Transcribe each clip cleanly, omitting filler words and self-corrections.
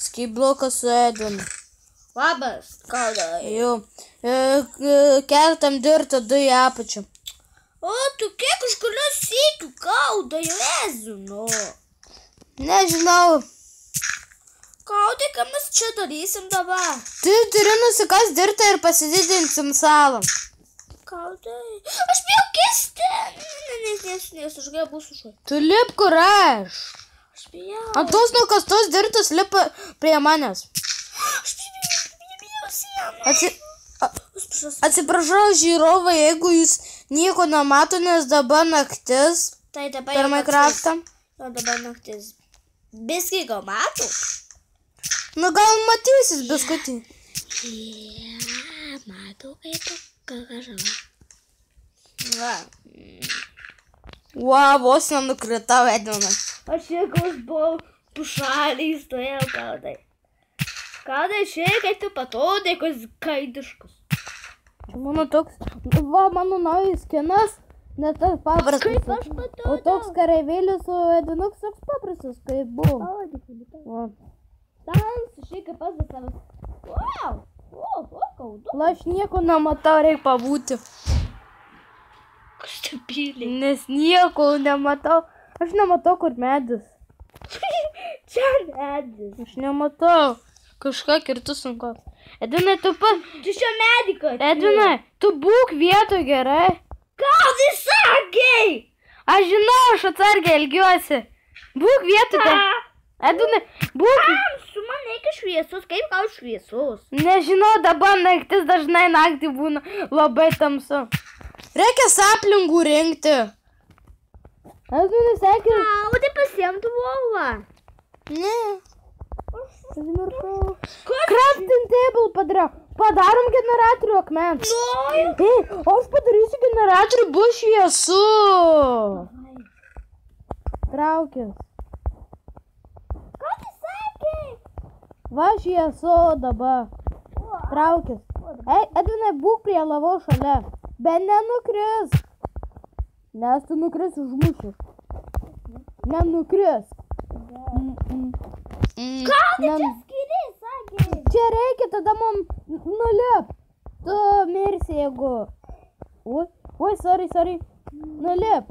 Skyblokas su Edvinu. Labas, Kaudai. Jau. Keltam dirtą 2 į apačią. O, tu kiek aš galiu sėkiu, Kaudai, rezinu. Nežinau. Kaudai, ką mes čia darysim dabar? Tu turi nusikas dirtą ir pasididinsim salą. Kaudai, aš bijau kisti. Ne, aš galiu būsiu šuo. Tu lip kur aš. Aš bijau. Ant tos nukastos dirtos lipa prie manęs. Aš bijau sieną. Atsiprašau žiūrovai, jeigu jūs nieko nemato, nes dabar naktis Tai dabar per Minecraftą. O dabar naktis. Biskį gal matų? Nu gal matysis biskutį. Matau, kaip kažką. Va. Wow, vos nenukritau, Edvinas. Aš jeigu buvau pušaliai stojau, Kaudai. Kaudai, šiek kaip tu patodai, kas kaidiškus. Mano toks, va, mano naujas skinas, ne tas paprastas. Kaip aš patodau? O toks kareivėlis su Edvinuks toks paprastas, kaip buvo. Va. Tam, šiek kaip pats savas. Wow, Kaudu. Aš nieko nematau, reikia pabūti. Stabiliai. Nes nieko nematau. Aš nematau, kur medis. Čia medis. Aš nematau. Kažką kirtu sunku. Edvinai, tu Tu čia medikas. Edvinai, tu būk vietoj gerai. Kaudai, sakai. Aš žinau, aš atsargiai elgiuosi. Būk vietoj. Edvinai, būk. Su man reikia šviesos, kaip gal šviesos? Nežinau, dabar naktis dažnai naktį būna labai tamsu. Reikia saplingų rinkti. Edvinai, sekė. Kaudai, pasiemtų volą. Ne. Užmiršau. Crafting table padariau. Padarom generatorių akmens. O aš padarysiu generatorių, bus šviesu. Traukis. Ką tu sakei? Va šviesu dabar. Traukis. Edvinai, būk prie lavos šalia. Bet nenukris. Nes tu nukris užmušiu. Nenukris. Kaudai, čia skiriai, sakei. Čia reikia tada mums nulip. Tu mirsi, jeigu. Oi, sorry. Nulip.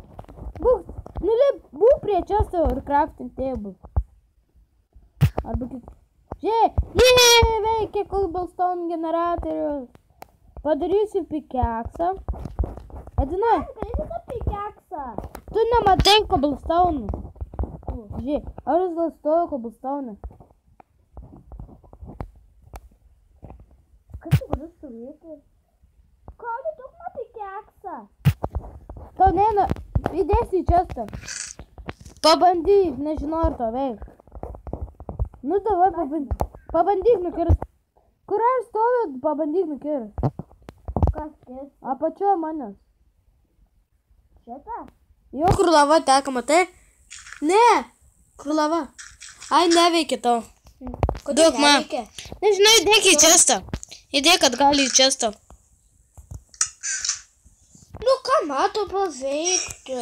Būk prie često ir crafting table. Arba kit. Žiūrėk, veikia cobblestone generatorius. Padarysiu pikeksą. Edvinai. Padarysiu pikeksą. Tu nematai cobblestone. Žiūrėk, aš gal stoju cobblestone. Kas tu galiu stovėti? Kaudai, tu man pikeksą. Tau neina, įdėsi į čestą. Pabandyk, nežinau ar to veik. Nu, davai pabandyk nukirst. Kur aš stoviu, pabandyk nukirst. Kas kis? Apačioje manęs. Šitą? Jo, kur lava teka, matai? Ne, kur lava. Ai, neveikia tau. Duok man. Nežinau, įdėk į čestą. Įdėk atgal į čestą. Nu, ką mato paveikti?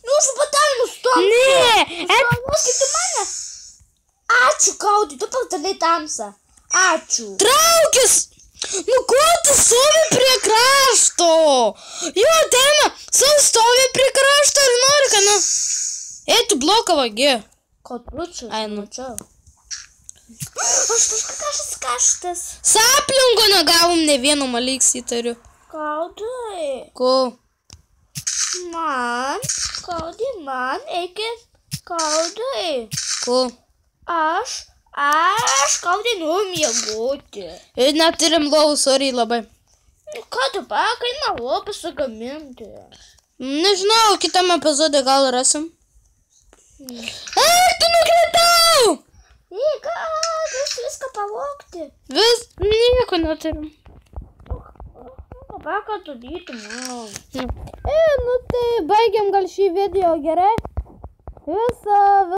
Nu, aš patai nustok. Ne, Kaip tu mane? Ačiū, Kaudai, tu patalai tamsą. Ačiū. Traukis! Nu, ko tu stovi prie krašto? Jo, Dena, stovi prie krašto ir nori, kad nu. Ei, tu bloką vagi. Ko tu čia? Ai, nu. Čia. Aš kažkas kaštas. Saplingo negavom, ne vieno maliks įtariu. Kaudai. Ko? Kaudai, man reikia. Kaudai. Ko? Aš, Kaudai, noriu miegoti. Ir neturim lovų, sorry labai. Nu, ką dabar, kai nalo pasigaminti? Nežinau, kitame epizode gal rasim. Ei, tu nukritau! Ei, ką, vis viską pavogti. Nieko neturim. Dabar ką daryti, man? Nu tai baigiam gal šį video, gerai? Visą